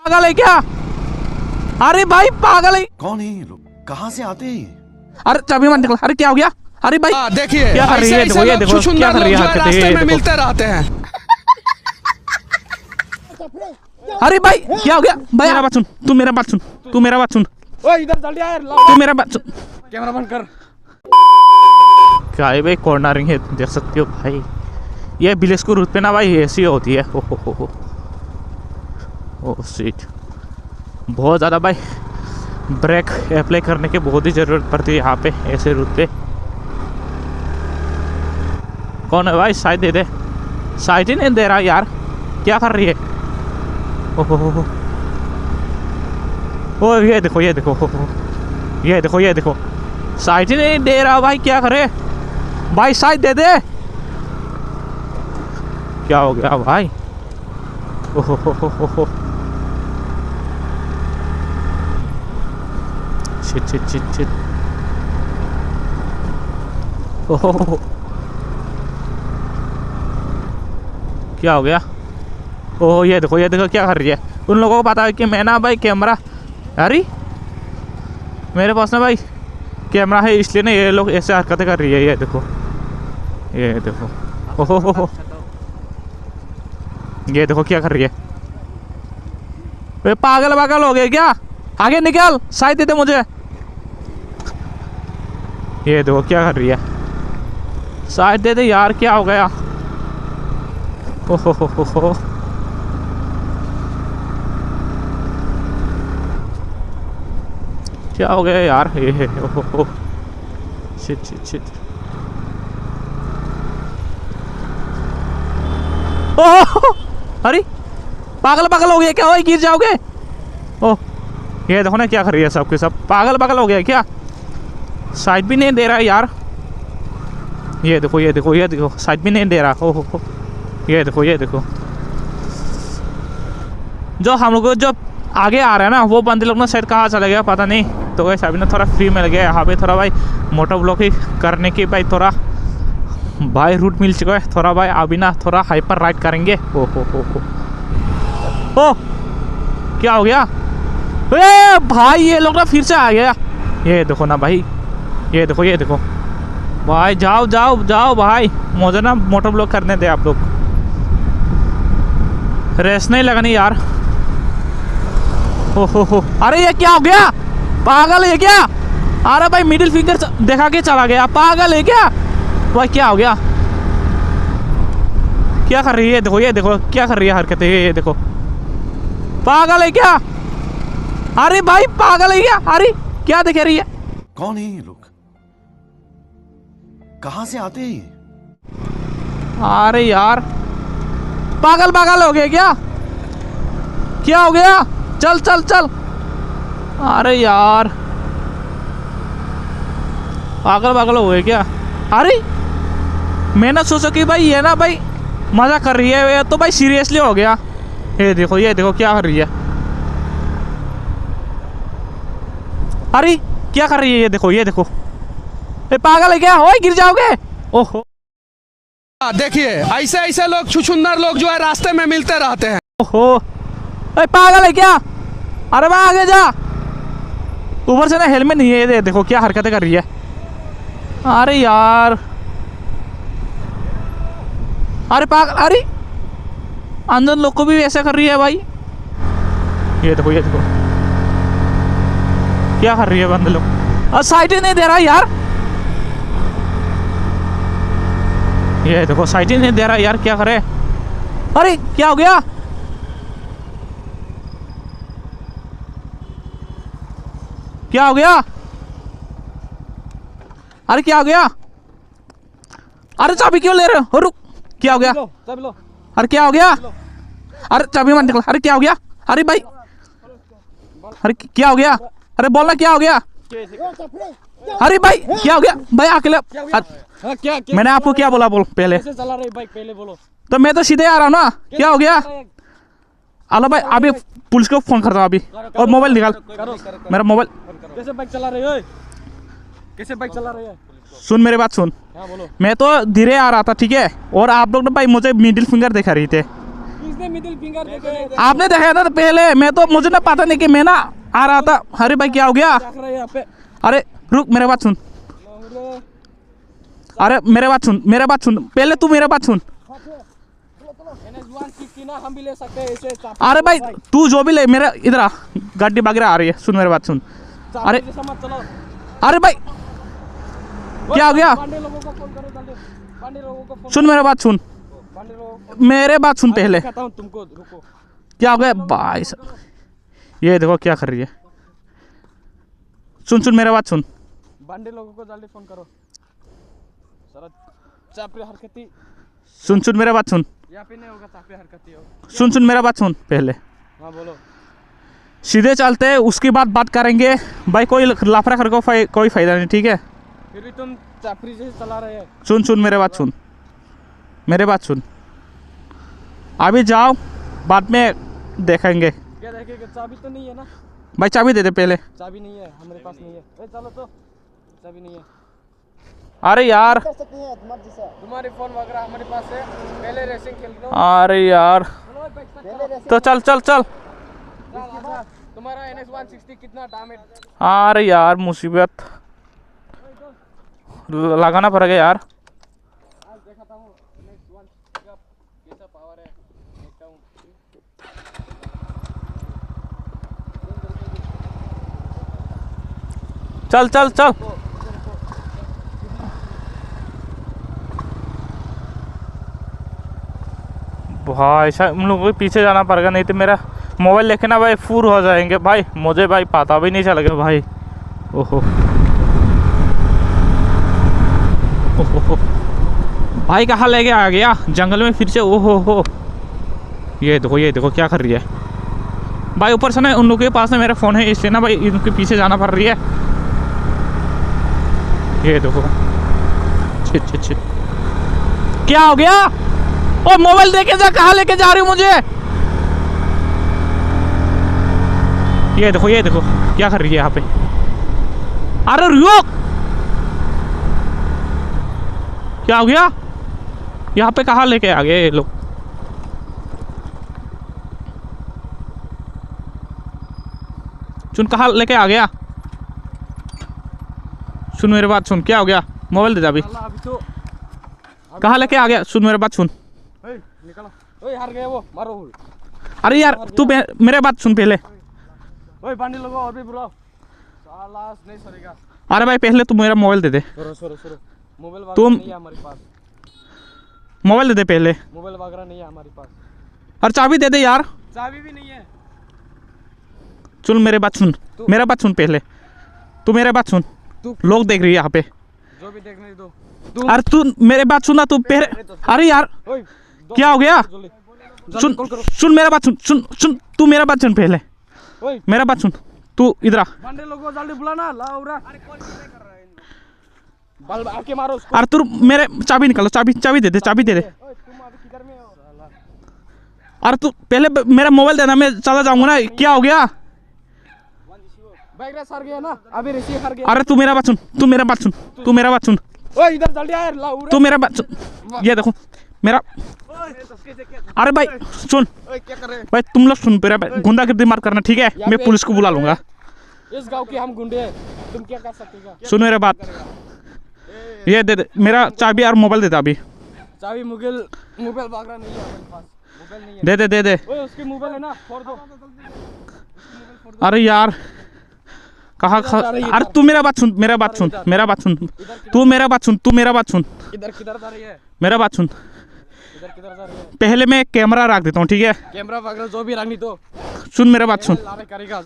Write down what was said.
पागल है क्या? अरे भाई पागल है। कौन है ये लोग, कहाँ से आते हैं? अरे चाबी मत निकला। अरे क्या हो गया? अरे भाई देखिए क्या कर रही है? देखो ये देखो क्या कर रही है हरकतें, रास्ते ये में देखो। मिलते रहते हैं। अरे भाई क्या हो गया? भाई मेरा बात सुन, तू मेरा बात सुन, तू मेरा बात सुन, इधर जल्दी आ, तू मेरा बात सुन। कैमरा बंद कर। क्या है भाई कॉर्नरिंग है, देख सकते हो भाई। ये बिलेस्कुर रूट पे ना भाई ऐसी होती है। ओह सीट बहुत ज़्यादा भाई ब्रेक अप्लाई करने की बहुत ही ज़रूरत पड़ती है यहाँ पे ऐसे रूट पे। कौन है भाई? साइड दे दे। साइड ही नहीं दे रहा यार, क्या कर रही है? ओहो ओ ये देखो ये देखो, ये देखो ये देखो, साइड ही नहीं दे रहा भाई, क्या करे भाई? साइड दे दे। क्या हो गया भाई? ओहो शिट शिट शिट शिट। ओहो क्या हो गया? ओह ये देखो क्या कर रही है। उन लोगों को पता है कि मैं ना भाई कैमरा, अरे मेरे पास ना भाई कैमरा है, इसलिए ना ये लोग ऐसे हरकतें कर रही है। ये देखो ये देखो, ओहो ये देखो क्या कर रही है। वे पागल पागल हो गए क्या? आगे निकल, साइड दे दे मुझे। ये देखो क्या कर रही है, साइड दे दे यार, क्या हो गया? ओहो क्या हो गया यार? ये ओहो शिट शिट शिट। ओह अरे पागल पागल हो गया क्या? गिर जाओगे। ओह ये देखो ना क्या कर रही है, सबके सब पागल पागल हो गया क्या? साइड भी नहीं दे रहा है यार। ये देखो ये देखो ये देखो, साइड भी नहीं दे रहा। ओहो ये देखो ये देखो। जो हम लोग जो आगे आ रहा है ना, वो बंदे लोग ना शायद कहाँ चला गया पता नहीं। तो वैसे अभी ना थोड़ा फ्री मिल गया यहाँ पे, थोड़ा भाई मोटर ब्लॉक ही करने की भाई थोड़ा भाई रूट मिल चुका है थोड़ा भाई। अभी ना थोड़ा हाइपर राइड करेंगे। ओ क्या हो गया? ए भाई ये लोग ना फिर से आ गया। ये देखो ना भाई, ये देखो ये देखो भाई। जाओ जाओ जाओ भाई, मुझे ना मोटर ब्लॉक करने दे आप लोग। रेस नहीं लगानी यार। हो अरे ये क्या हो गया? पागल है क्या? अरे भाई मिडिल फिंगर दिखा के चला गया, पागल है क्या भाई? क्या हो गया? क्या कर रही है? देखो ये देखो क्या कर रही है हरकतें, ये देखो पागल है क्या? अरे भाई पागल है क्या? अरे क्या दिख रही है? कौन है ये लोग, कहाँ से आते हैं? अरे यार पागल पागल हो गए क्या? क्या हो गया? चल चल चल। अरे यार पागल पागल हो गए क्या? अरे मैंने सोचा कि भाई ये ना भाई मजा कर रही है, ये तो भाई सीरियसली हो गया। ये देखो क्या कर रही है। अरे क्या कर रही है? ये देखो ये पागल है क्या? ओए गिर जाओगे। ओहो देखिए ऐसे ऐसे लोग छुछुंदर लोग जो है रास्ते में मिलते रहते हैं। ओहो ए पागल है क्या? अरे भाई आगे जा। ऊपर से ना हेलमेट नहीं है। ये देखो क्या हरकतें कर रही है। अरे यार अरे पागल, अरे अंदर लोग को भी ऐसा कर रही है भाई। ये देखो क्या कर रही है बंदे लोग। और साइड ही नहीं दे रहा यार। ये देखो साइड ही नहीं दे रहा यार, क्या करे? अरे क्या हो गया? क्या हो गया? अरे क्या हो गया? अरे चाबी क्यों ले रहे हो? रुक, क्या हो गया? अरे क्या हो गया? अरे चाबी मत निकला। अरे क्या हो गया? अरे भाई अरे क्या हो गया? अरे बोलना क्या हो गया? अरे भाई क्या हो गया भाई? अकेले क्या मैंने आपको क्या बोला? बोल पहले। चला रहे बाइक, पहले बोलो। तो मैं तो सीधे आ रहा हूँ ना। क्या हो गया? अलो भाई अभी पुलिस को फोन करता हूँ अभी। और मोबाइल निकाल, मेरा मोबाइल। कैसे बाइक चला रहे हो? कैसे बाइक चला रहे हो? सुन मेरी बात सुन। हाँ बोलो। मैं तो धीरे आ रहा था ठीक है, और आप लोग ना भाई मुझे मिडिल फिंगर दिखा रही थे। किसने मिडिल फिंगर देखे? आपने देखा था पहले, मैं तो मुझे ना पता नहीं कि मैं ना आ रहा था। अरे भाई क्या हो गया? यहाँ पे अरे रुक, मेरे बात सुन। अरे मेरे बात सुन, मेरे बात सुन, पहले तू मेरे बात सुन। NS160 ना हम भी ले सकते हैं इसे। अरे भाई तू जो भी ले, मेरा इधर आ, गाड़ी वगैरह आ रही है, सुन मेरे बात सुन। अरे चलो अरे भाई क्या हो गया? पांडे लोगों को फोन करो जल्दी, पांडे लोगों को फोन, सुन मेरे बात सुन, पांडे लोगों को मेरे बात सुन पहले। दिखाता हूँ तुमको, रुको। क्या हो गया भाई साहब? ये देखो क्या कर रही है। सुन सुन मेरे बात सुन। पांडे लोगों को जल्दी फोन करो। सारा चापरी हरकती सुन सुन मेरे बात सुन। यहाँ पे नहीं होगा, चापरी हरकती हो। सुन सुन मेरा बात सुन पहले। हाँ बोलो। सीधे चलते हैं, उसके बाद बात करेंगे भाई। कोई लाफड़ा कर को कोई फायदा नहीं, ठीक है? फिर भी तुम चापरी जैसे चला रहे हैं। सुन सुन मेरे बात सुन, मेरे बात सुन। अभी जाओ, बाद में देखेंगे। क्या देखेंगे? चाबी तो नहीं है ना? भाई चाबी दे दे पहले। चाबी नहीं है हमारे पास, नहीं है। ए चलो तो, चाबी नहीं है। अरे यार, तुम्हारे फोन वगैरह हमारे पास है, पहले रेसिंग खेल लो। अरे यार, तो चल चल चल। तुम्हारा NS160 कितना डैमेज? अरे यार मुसीबत, लगाना पड़ेगा यार। आज दिखाता हूँ NS160 का कैसा पावर है, देखता हूँ। चल चल चल। भाई साहब हम लोगों को पीछे जाना पड़ेगा, नहीं तो मेरा मोबाइल लेके ना भाई फूर हो जाएंगे भाई। मुझे भाई पता भी नहीं चल गया भाई। ओहो ओहो भाई, कहाँ लेके आ गया? जंगल में फिर से। ओहो हो, ये देखो क्या कर रही है भाई। ऊपर से ना उन लोगों के पास ना मेरा फ़ोन है, इसलिए ना भाई इनके पीछे जाना पड़ रही है। ये देखो, छिट छिट छिट। क्या हो गया? ओ मोबाइल देके जा, कहाँ लेके जा रही हो मुझे? ये देखो क्या कर रही है यहाँ पे। अरे रुक, क्या हो गया? यहाँ पे कहाँ लेके आ गए ये लोग? सुन, कहाँ लेके आ गया? सुन मेरे बात सुन, क्या हो गया? मोबाइल दे दे अभी। अभी तो कहाँ लेके आ गया? सुन मेरे बात सुन। निकलो। ओए हार गए वो, मारो। अरे यार तू मेरे बात सुन पहले। ओए पांडे लोगों और भी बुलाओ, साला नहीं सरेगा। अरे भाई पहले तू मेरा मोबाइल दे दे। सरो मोबाइल वगैरह तुम नहीं है हमारे पास, मोबाइल दे दे पहले। मोबाइल वगैरह नहीं है हमारे पास। और चाबी दे दे यार। चाबी भी नहीं है। सुन मेरे बात सुन, मेरा बात सुन पहले। तू मेरे बात सुन, लोग देख रही है यहाँ पे। जो भी देखने दो। अरे तू मेरे बात सुना, तू पहले। अरे यार ओए क्या हो गया? सुन सुन मेरा बात सुन, सुन सुन तू मेरा बात सुन पहले। ओए मेरा बात सुन, तू इधर आ। पांडे लोगों जल्दी बुलाना, लाउरा। अरे कौन कर रहा है? बल आके मारो उसको। अरे तू मेरे चाबी निकालो, चाबी दे दे, चाबी दे दे। ओए तुम अभी किधर में हो? साला अरे तू पहले मेरा मोबाइल देना, मैं चला जाऊंगा ना। क्या हो गया? बैग रेस हार गया ना, अभी रिसीव हार गया। अरे तू मेरा बात सुन, तू मेरा बात सुन, तू मेरा बात सुन, ओए इधर जल्दी आ, लाउरा। तू मेरा बात सुन। ये देखो मेरा। अरे भाई सुन ओए क्या कर रहे हैं? भाई, तुम लोग सुन, मेरा गुंडागर्दी मार करना, ठीक है? मैं पुलिस को बुला लूंगा। इस गांव के हम गुंडे हैं, तुम क्या कर सकते हो? सुन मेरा बात, ये दे दे मेरा चाबी और मोबाइल दे दे अभी। चाबी मोबाइल वगैरह नहीं है हमारे पास, मोबाइल नहीं है। दे दे दे दे। ओए उसकी मोबाइल है ना, फोड़ दो। अरे यार कहाँ अरे तू मेरा बात सुन, मेरा बात सुन, मेरा बात सुन, तू मेरा बात सुन, तू मेरा बात सुन, किधर जा रही है? मेरा बात सुन। इधर किधर जा रही है? पहले मैं कैमरा रख देता हूँ, ठीक है? कैमरा वगैरह जो भी रखनी तो सुन मेरा बात सुन। लारे करेगा।